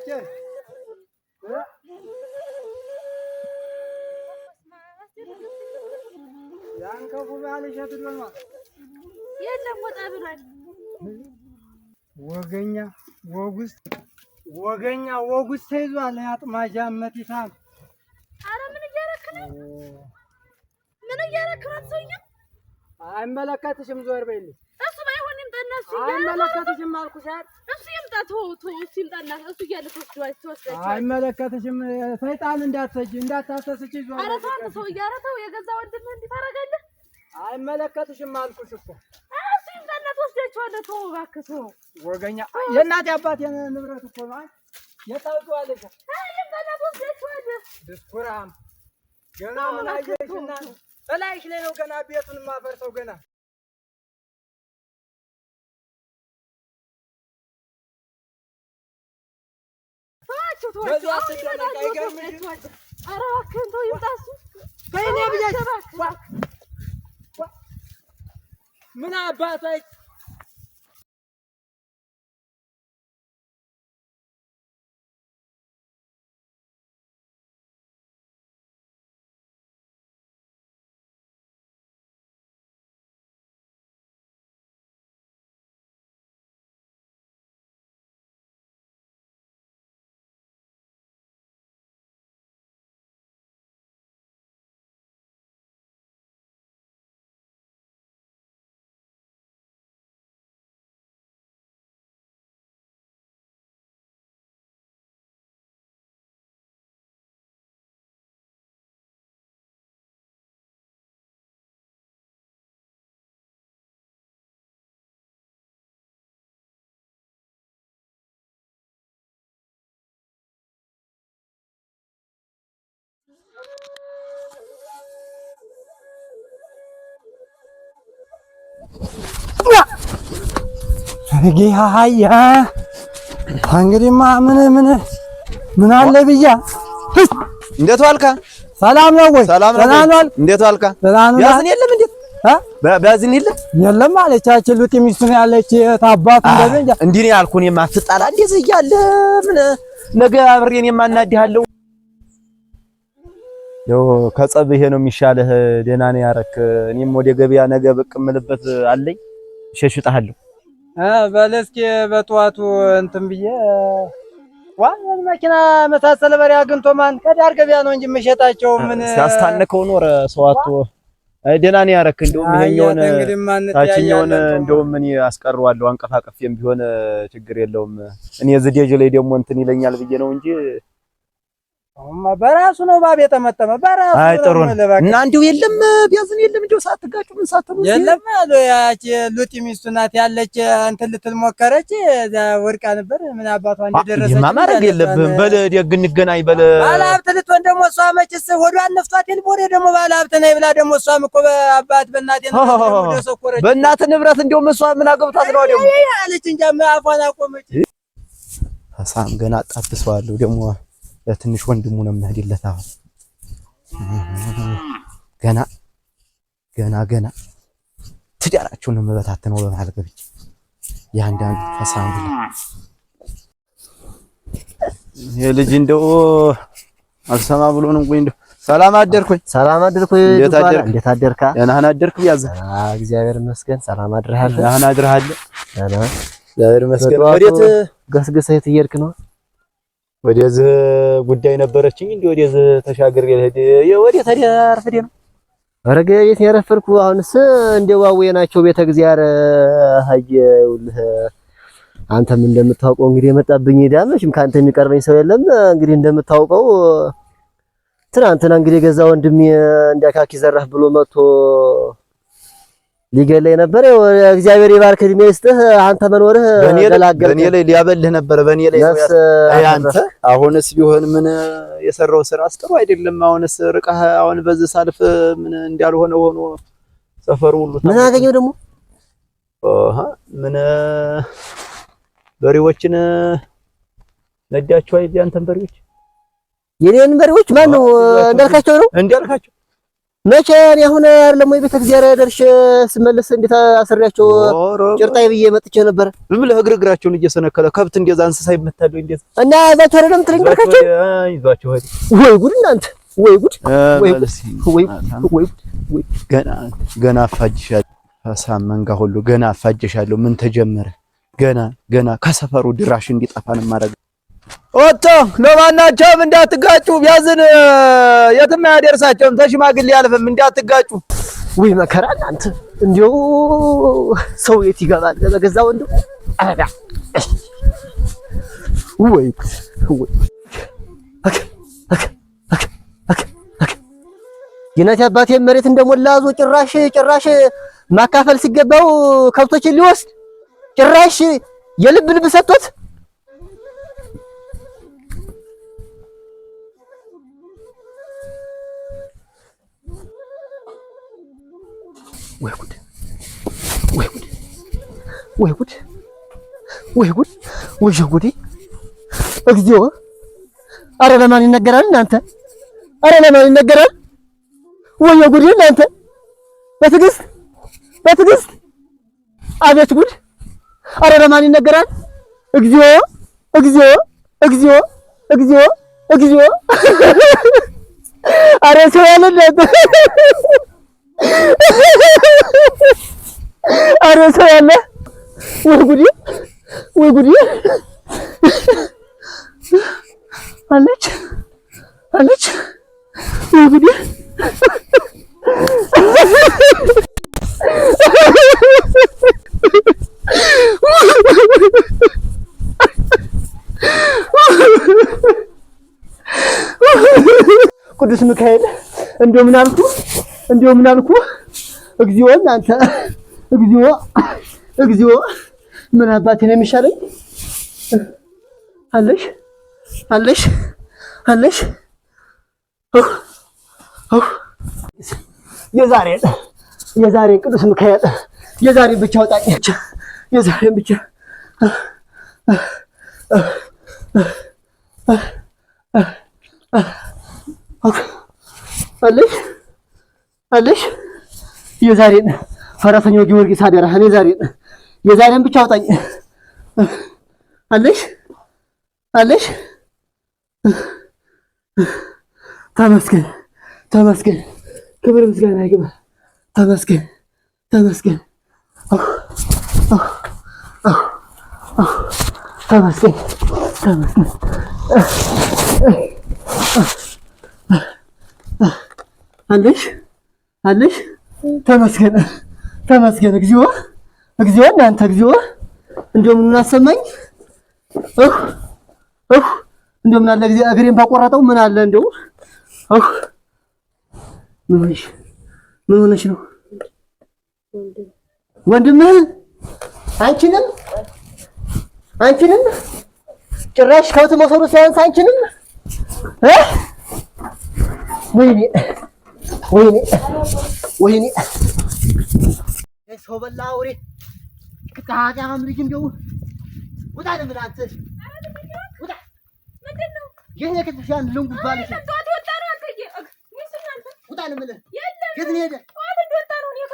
ያን ከፉ ባልሽ አትዶል ነው የለም ወጣ ብሏል። ወገኛ ወጉስ ተይዟል። ያጥማጃ መቲታም አረ ምን እያረክ ነው? ምን እያረክ ነው ሰውዬ? አይመለከትሽም ዞር በይልኝ። እሱ ባይሆንም በእነሱ አይመለከትሽም አልኩሽ አይደል? እሱ ይምጣ እሱ ይምጣና እሱ እያለ ተወስዷል። አይመለከትሽም ሰይጣን እንዳታሰስቺ ዞር። አረ ተው ሰውዬ፣ አረ ተው የገዛ ወንድም እንዲህ ታረጋለህ? አይመለከትሽም አልኩሽ እኮ። እሱ ይምጣና ተወስዳቸዋለህ። ተው እባክህ ተው። ወገኛ የእናቴ አባቴ ንብረት እኮ ነው። የታውቀዋለሽ። ይምጣና ተወስዳቸዋለህ። ድስኩራም ገና ምን አየሽና በላይሽ ላይ ነው ገና ቤቱን ማፈርሰው ገና ምን አባታይ ጌሃያ እንግዲህማ ምን አለ ብያ። እንዴት ዋልካ? ሰላም ነው ወይ? ሰላም ነው። እንዴት ዋልካ? ቢያዝን የለም እንዴ? ቢያዝን የለም አለቻችን። ሉጥ ሚስቱ ነው ያለች ታባቱ እንደዚህ እንዴ ነው ያልኩኝ። የማትጣላ እንደዚህ እያለ ምን ነገ አብሬን የማናድሃለው ያው ከጸብ ይሄ ነው የሚሻልህ። ደህና ነው ያረክ። እኔም ወደ ገበያ ነገ ብቅ እምልበት አለኝ። ሸሽጣለሁ በለስኪ በጠዋቱ እንትን ብዬ ዋናን መኪና መሳሰለ በሬ አግኝቶ ማን ከዳር ገበያ ነው እንጂ መሸጣቸው ምን ሲያስታንከው ኖር ሰዋቱ። ደህና ነው ያረክ። እንደውም ይሄኛውን ታችኛውን እንደውም ምን አስቀረዋለሁ አንቀፋቀፍም ቢሆን ችግር የለውም። እኔ ዝዴጅ ላይ ደግሞ እንትን ይለኛል ብዬ ነው እንጂ በራሱ ነው ባብ የተመተመ በራሱ። አይ ጥሩ እና እንዲሁ የለም ቢያዝን የለም እንዲሁ ሳትጋጩ ምን ሳትሉ የለም አሉ። ያቺ ሉጥ ሚስቱ ናት ያለች እንትን ልትል ሞከረች። እዛ ወርቃ ነበር። ምን አባቷ እንደደረሰች ማማረግ የለብህም። በል ደግ እንገናኝ በል። ባለሀብት ልትሆን ደግሞ እሷ መችስ ወዷን ነፍቷት ልቦሬ ደግሞ ባለሀብት ነኝ ብላ ደግሞ እሷም እኮ በአባት በእናቴ ነው ደሰኮረች። በእናት ንብረት እንደውም እሷ ምን አገብቷት ነው ደግሞ አለች እንጂ አፏን አቆመች። ሀሳም ገና አጣብሰዋለሁ ደግሞ ለትንሽ ወንድሙ ነው የምሄድለት። አሁን ገና ትዳራቸውን ነው የምበታተነው በመሃል ገብቼ ያንዳንዱ ፈሳም ብለ የልጅ እንደው አልሰማ ብሎ ነው ወይ እንደው ሰላም አደርኩኝ። እንዴት አደርካ? ደህና አደርክ? ያዘ እግዚአብሔር ይመስገን። ሰላም አድረሃል? ደህና አድረሃል? እግዚአብሔር ይመስገን። ወዴት ገስገሰህ እየሄድክ ነው? ወደዚህ ጉዳይ ነበረችኝ እንዴ? ወደዚህ ተሻግሬ ልሄድ። ወዴት ታዲያ አርፍዴ ነው? አረገ የት ያረፈርኩ? አሁንስ እንደዋው የናቸው ቤተ እግዚአብሔር ሀየውልህ። አንተም እንደምታውቀው እንግዲህ የመጣብኝ ዳመሽም ካንተ የሚቀርበኝ ሰው የለም። እንግዲህ እንደምታውቀው ትናንትና እንግዲህ የገዛ ወንድሜ እንዳካኪ ዘራፍ ብሎ መጥቶ ሊገለኝ ነበር። እግዚአብሔር ይባርክ እድሜ ይስጥህ። አንተ መኖርህ ገላገለ። በኔ ላይ ሊያበልህ ነበር። በኔ ላይ አንተ አሁንስ ቢሆን ምን የሰራው ስራ አስጥሩ አይደለም። አሁንስ ርቀህ አሁን በዚህ ሳልፍ ምን እንዳልሆነ ሆኖ ሰፈሩ ሁሉ ምን አገኘው ደግሞ ምን በሬዎችን ነዳቸው አይደል? አንተን በሬዎች የኔን በሬዎች ማን ነው? እንዳልካቸው ነው። እንዳልካቸው መቼ እኔ አሁን አይደለም ወይ ቤተ እግዚአብሔር ደርሼ ስመለስ እንዴት አስሬያቸው ጭርጣይ ብዬ መጥቼ ነበር። ዝም ብለህ እግራቸውን እየሰነከለ ከብት እንደዛ እንስሳ ይመታሉ እንዴት እና እዛቸው አይደለም ትልኝ በርካቸው ይዟቸው ሄደ። ወይ ጉድ እናንተ ወይ ጉድ ወይ ገና አፋጅሻለሁ። ፈሳም መንጋ ሁሉ ገና አፋጅሻለሁ። ምን ተጀመረ? ገና ከሰፈሩ ድራሽ እንዲጠፋን ማረግ ኦቶ ለማናቸውም እንዳትጋጩ ቢያዝን የትም ያደርሳቸውም ተሽማግሌ ያልፈም እንዳትጋጩ። ወይ መከራ እናንተ እንዴው ሰው የት ይገባል በገዛ ወንዱ አዳ ወይ የናቲ አባቴ መሬት እንደሞላ አዞ ጭራሽ ማካፈል ሲገባው ከብቶችን ሊወስድ ጭራሽ የልብ ልብ ሰጥቶት ወይ ጉድ እግዚኦ! አረ ለማን ይነገራል እናንተ? አረ ለማን ይነገራል? ወይ ጉድ እናንተ! በትዕግስት አቤት ጉድ! አረ ለማን ይነገራል? እግዚኦ! አረ ሰው ያለ አረ ሰው ያለ ወይ ጉድ አለች ወይ ጉድ ቅዱስ ሚካኤል እንደው ምን አልኩ እግዚኦ እናንተ እግዚኦ ምን አባቴ ነው የሚሻለኝ አለሽ የዛሬ ቅዱስ ሚካኤል የዛሬ ብቻ አውጣኝ የዛሬን ብቻ አለሽ የዛሬን ፈረሰኛው ጊዮርጊስ አደራ የዛሬን ብቻ አውጣኝ አለሽ ተመስገን ክብር ምስጋና ይግባ ተመስገን ተመስገን አለሽ ተመስገን እግዚኦ እናንተ እግዚኦ እንደው ምን አሰማኝ እንደው ምን አለ እግዚኦ እግሬን ባቆራጠው ምን አለ እንደው ምን ሆነሽ ነው ወንድምህ አንቺንም ጭራሽ ከውት መሰሩ ሳይንስ አንቺንም ወይኔ ሰው በላ አውሬ ከታጫም ልጅ እንደው ውጣ ለምን አንተ ውጣ ምንድነው የኔ ከተሻን ልንጉ ባልሽ ውጣ ለምን የት ሄደ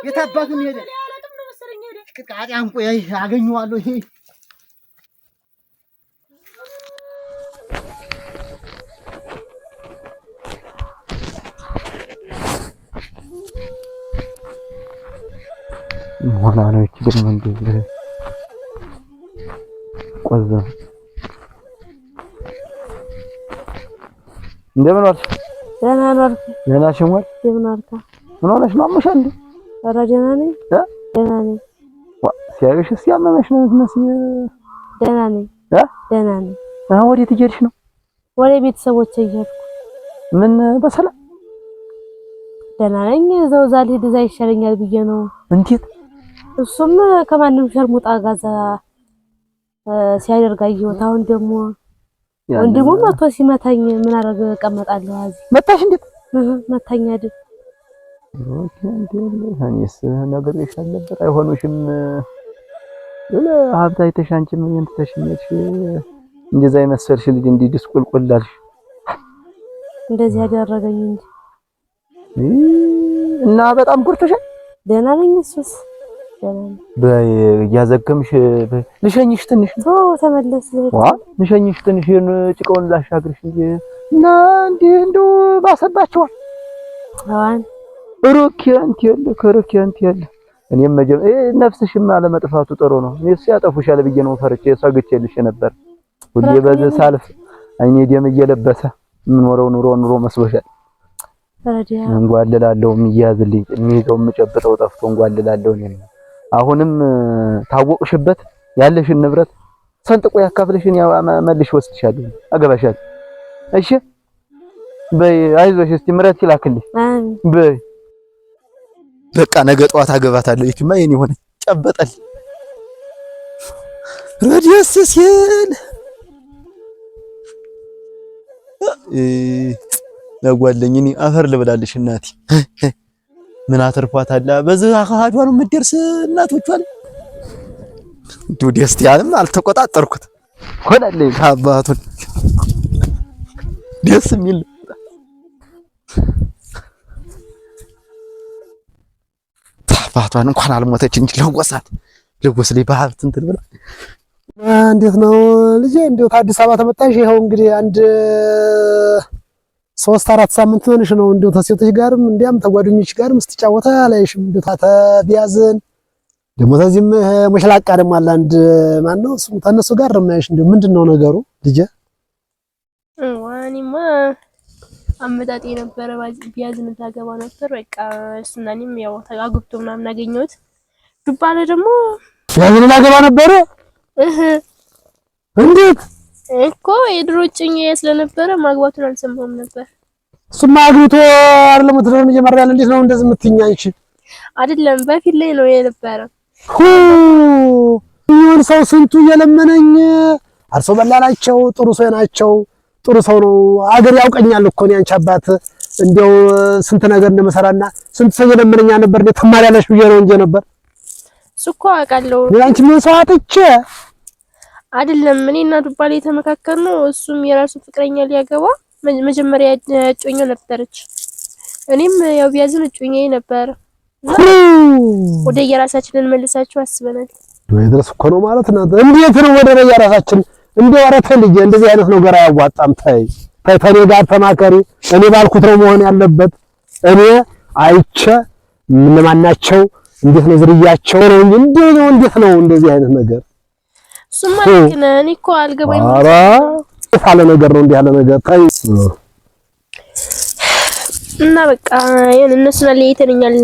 የታባቱን ሄደ ከታጫም ቆይ አገኘዋለሁ ይሄ ሆና ነው እቺ ደግሞ እንደዚህ ቆዘ እንደምን ዋልሽ? ደህና ዋልሽ? ደህና ሽሟል? እንደምን ዋልካ? ምን ሆነሽ ነው? አሞሻል እንዴ? ኧረ ደህና ነኝ። ደህና ነኝ። ሲያዩሽ ሲያመመሽ ነው የምትመስዪ። ደህና ነኝ። ደህና ነኝ። ወዴት እየሄድሽ ነው? ወደ ቤተሰቦቼ እየሄድኩ። ምን በሰላም? ደህና ነኝ። እዛው ልሂድ እዛ ይሻለኛል ብዬ ነው። እንዴት? እሱም ከማንም ሸርሙጣ ጋዛ ሲያደርግ አየሁት። አሁን ደግሞ ወንድሙ መቶ ሲመታኝ ምን አደረገ? እቀመጣለሁ። እዚህ መታሽ? እንዴት መታኝ አይደል? እኔስ ነግሬሻል ነበር። አይሆኑሽም ሀብታይ ተሻንቺ ምን እንትተሽኝሽ እንደዛ የመሰልሽ ልጅ እንዲህ ድስቁልቁል አልሽ። እንደዚህ ያደረገኝ እንጂ እና በጣም ጎርተሻል? ደህና ነኝ። እሱስ ደህና ነኝ። ያዘገምሽ ልሸኝሽ ትንሽ ተመለስ። ልሸኝሽ ትንሽ ጭቃውን ላሻግርሽ እንጂ እና እንዴ እንደው ባሰባቸዋል። አዋን ሩኪያንት ያለ እኔም ነፍስሽም አለመጥፋቱ ጥሩ ነው። እኔስ ያጠፉሻል ብዬ ነው ፈርቼ ሰግቼልሽ ነበር። ሁሌ በዚህ ሳልፍ አይኔ ደም እየለበሰ የምኖረው ኑሮ መስሎሻል። ረዲያ እንጓልላለሁ የሚያዝልኝ የሚይዘው የምጨብጠው ጠፍቶ እንጓልላለሁ። እኔ አሁንም ታወቅሽበት ያለሽን ንብረት ሰንጥቆ ያካፍልሽን መልሽ ወስድሻለሁ፣ አገባሻለሁ። እሺ በይ አይዞሽ። እስቲ ምረት ይላክልኝ በይ በቃ ነገ ጠዋት አገባታለሁ። ይችማ የኔ ሆነ ጨበጠል ረዲያስ ሲል ለጓለኝ እኔ አፈር ልብላልሽ እናቴ። ምን አተርፏታል በዚህ አካሃዷ ነው የምትደርስ እናቶቿን ዱ ደስቲያንም አልተቆጣጠርኩት ሆነልኝ አባቱን ደስ የሚል አባቷን እንኳን አልሞተች እንጂ ለወስ ላይ በሀብት እንትን ብላ እንዴት ነው ልጄ? እንዴት አዲስ አበባ ተመጣሽ? ይኸው እንግዲህ አንድ 3-4 ሳምንት ሆነሽ ነው እንዴት ተሴቶች ጋርም እንዲያም ተጓደኞች ጋርም ስትጫወታ አላይሽም። እንዴት ተቢያዝን ደግሞ ተዚህም መሽላቃ ደግሞ አለ አንድ ማን ነው እሱ ተነሱ ጋር ረማይሽ። እንዴ ምንድነው ነገሩ ልጄ? ዋኒማ አመጣጤ ነበረ ቢያዝን ታገባ ነበር። በቃ እሱናንም ያው ተጋግብቶ ምናምን አገኘሁት። ዱባለ ደግሞ ቢያዝን ታገባ ነበር። እንዴት እኮ የድሮ ጭኛዬ ስለነበረ ማግባቱን አልሰማሁም ነበር። እሱማ አግብቶ አይደለም ትዳር መጀመሪያ ያለ እንዴት ነው እንደዚህ የምትይኝ አንቺ? አይደለም በፊት ላይ ነው የነበረ። ይሁን ሰው ስንቱ እየለመነኝ አርሶ በላላቸው ጥሩ ሰው ናቸው። ጥሩ ሰው ነው። አገር ያውቀኛል እኮ ነው አንቺ አባት እንደው ስንት ነገር እንደመሰራና ስንት ሰው እየለመነኝ ነበር። እንደ ተማሪያለሽ ብዬ ነው እንጂ ነበር እኮ አውቃለሁ። አንቺ ምን ሰዓትቼ አይደለም እኔና ዱባሌ ተመካከርነው። እሱም የራሱ ፍቅረኛ ሊያገባ መጀመሪያ እጮኛው ነበረች። እኔም ያው ቢያዝን እጮኛዬ ነበር። ወደ የራሳችንን መልሳችሁ አስበናል። ድረስ እኮ ነው ማለት ነው። እንዴት ነው ወደ የራሳችን እንደው አረተ ልጅ እንደዚህ አይነት ነገር አያዋጣም። ተይ ከኔ ጋር ተማከሪ። እኔ ባልኩት ነው መሆን ያለበት። እኔ አይቼ ምን ማናቸው እንዴት ነው ዝርያቸው ነው እንዴት ነው እንደዚህ አይነት ነገር ሱማ ግን እኔ እኮ አልገባኝ። ኧረ ያለ ነገር ነው እንዲህ ያለ ነገር ታይ እና በቃ እነሱን አለይተኛል።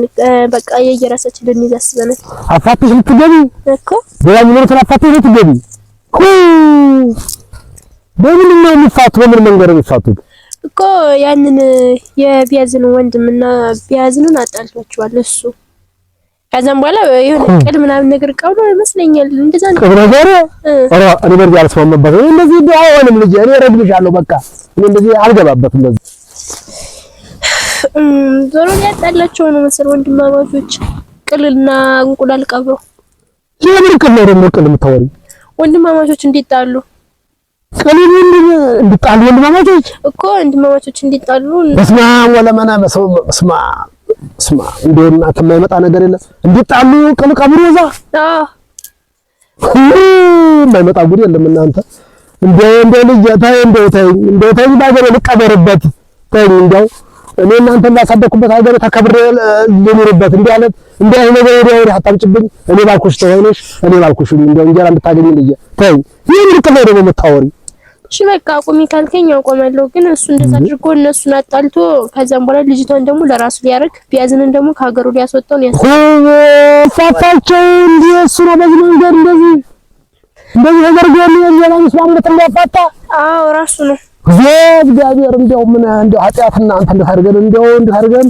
በቃ የየራሳችን ልንይዝ አስበናል። አፋትሽ ልትገቢ እኮ በያምኑት አፋትሽ ልትገቢ በምን ነው የሚፋቱ? በምን መንገድ ነው የሚፋቱት እኮ? ያንን የቢያዝን ወንድምና ቢያዝንን አጣልቷቸዋል እሱ። ከዛም በኋላ የሆነ ቅል ምናምን ነገር ቀውሎ ይመስለኛል እንደዛ ነው ነገር። ኧረ እኔ በርግጥ አልስማማበት ነው እንደዚህ አይሆንም ልጅ። እኔ ረግብሻለሁ በቃ እኔ እንደዚህ አልገባበትም እንደዚህ ዞሮ ያጣላቸው ነው መሰል ወንድማማቾች ቅልና እንቁላል ቀብረው። የምን ቅል ነው ደግሞ ቅል የምታወሪ? ወንድማማቾች እንዲጣሉ ቅልን እንዲጣሉ ወንድማማቾች እኮ ወንድማማቾች እንዲጣሉ። በስማ ወለመና በስማ እንደውና ተማይመጣ ነገር የለም። እንዲጣሉ ቅል ቀብሩ እዛ የማይመጣ ጉድ የለም። እናንተ እንደው ልጅ ታይ ባገር ልቀበርበት ታይ እንደው እኔ እናንተ እንዳሳደኩበት ሀገር ተከብሬ ልኑርበት እንዴ አይነት ነገር ወዲያ አታምጭብኝ። እኔ ባልኩሽ ተወይነሽ እኔ ባልኩሽ እንደው እንጀራ እንድታገኝ ልጅ ታይ ይሄን ልትለው ደግሞ የምታወሪ። እሺ በቃ ቁሚ ካልከኝ አቆማለሁ። ግን እሱ እንደዛ አድርጎ እነሱን አጣልቶ ከዛም በኋላ ልጅቷን ደግሞ ለራሱ ሊያረግ ቢያዝንን ደግሞ ከሀገሩ ሊያስወጣው ነው ያሳፋቸው። እንዴ እሱ ነው በዚህ መንገድ እንደዚህ ነገር ግን የለም መስማማት እንዳፋታ። አዎ ራሱ ነው እግዚአብሔር እንደው ምን እንደው ኃጢአትና አንተ እንደታርገን እንደው እንደታርገን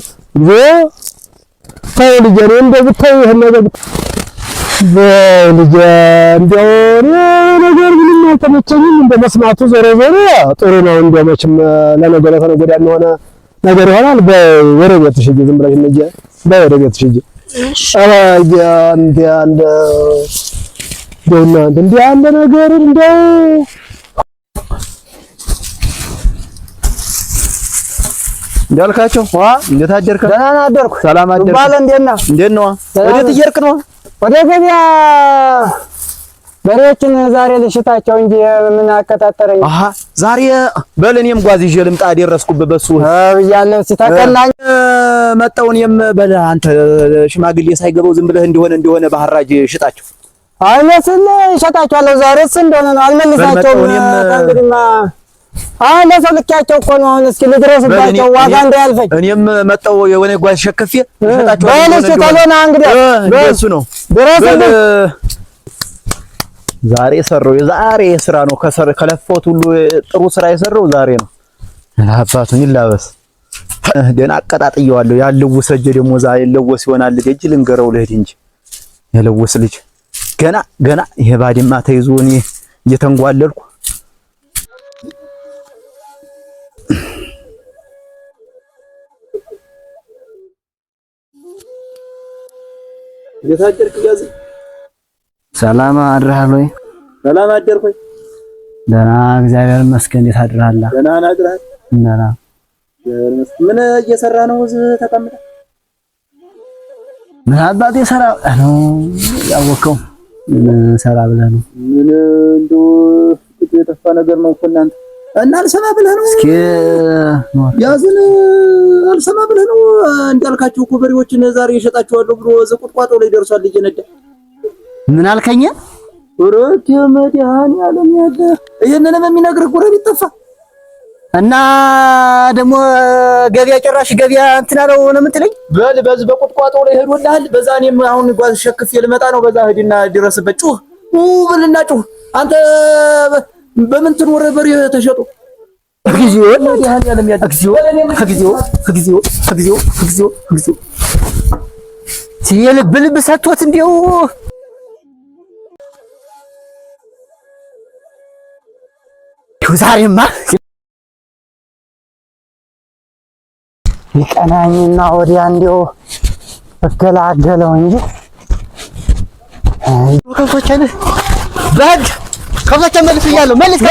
ተው ልጅ ነው እንደው ብታይ ይሄን ነገር ልጅ እንደው ነገር ምንም አልተመቸኝም። እንደ መስማቱ ዞሮ ጥሩ ነው። እንደው መቼም ለነገሩ ተነገዳ የሆነ ነገር ይሆናል። በወረ ቤትሽ ሂጂ ዝም ብለሽ ነጂ በወረ ቤትሽ ሂጂ። ኧረ እንደ አንድ ደውና እንደ ያለ ነገር እንደው እንዳልካቸው እንዴት አደርክ? ደህና አደርኩ። ሰላም አደርክ? ባለ እንዴት ነው? ወዴት እየሄድክ ነው? ወደ ገበያ በሬዎችን ዛሬ ልሽጣቸው እንጂ ምን አከታተረኝ? አሃ ዛሬ በል እኔም ጓዝ ይዤ ልምጣ። ደረስኩበት በሱ ብያለሁ። ሲታከናኝ መጣሁ። እኔም በል አንተ ሽማግሌ ሳይገባው ዝም ብለህ እንደሆነ ባህራጅ ሽጣቸው። አይመስል እሸጣቸዋለሁ። ዛሬስ እንደሆነ ነው አልመልሳቸውም። እንግዲህማ ለሰው ልኪያቸው እኮ ነው። አሁን እስኪ ልድረስባቸው ዋጋ እንዳያልፈኝ። እኔም መጣሁ የሆነ ጓዝ ሸክፌ እሸጣቸው። በልሽ ተሎና እንግዲህ በሱ ነው ድረስልኝ። ዛሬ ሰራው የዛሬ ስራ ነው። ከለፈውት ሁሉ ጥሩ ስራ የሰራው ዛሬ ነው። አባቱን ይላበስ ደና አቀጣጥየዋለሁ። ያልውስ እጄ ደግሞ ዛሬ ለውስ ይሆናል። እጅ ልንገረው ልሂድ እንጂ የለውስ ልጅ ገና ይሄ ባድማ ተይዞ እኔ እየተንጓለልኩ የታደርክ ያዝ ሰላም አድረሃል ወይ? ሰላም አደርክ ወይ? ደህና እግዚአብሔር ይመስገን። እንዴት አድረሃል? ደህና አድረሃል? ደህና። ምን እየሰራ ነው እዚህ ተቀምጠህ? ምን አባቴ ሰራ ነው ያወቀው? ምን ሰራ ብለህ ነው? ምን እንደው የጠፋ ነገር ነው እኮ እናንተ እና አልሰማ ብለህ ነው? እስኪ ያዝን አልሰማ ብለህ ነው? እንዳልካቸው እኮ በሬዎችን ዛሬ እሸጣቸዋለሁ ብሎ ዘቁጥቋጦ ላይ ደርሷል እየነዳ። ምን አልከኝ? ወሮት የመድኃኒዓለም ያለ ይሄንንም የሚነግር ጎረቤት ጠፋ እና ደግሞ ገበያ ጭራሽ ገበያ እንትን አለው ነው የምትለኝ? በል በዚህ በቁጥቋጦ ላይ ሄዶልሃል። በዛ እኔም አሁን ጓዝ ሸክፌ ልመጣ ነው። በዛ ሄድና ድረስበት። ጩህ ብልና ጩህ። አንተ በምን ትኖር በሬ ተሸጡ? እግዚኦ መድኃኒዓለም ያለ እግዚኦ ሲልብ ልብ ሰጥቶት እንዲው ዛሬማ ይቀናኝና ወዲያ እንዲው እገላገለው እንጂ ከብቶችን በግ ከብቶችን መልስ እያለሁ መልስ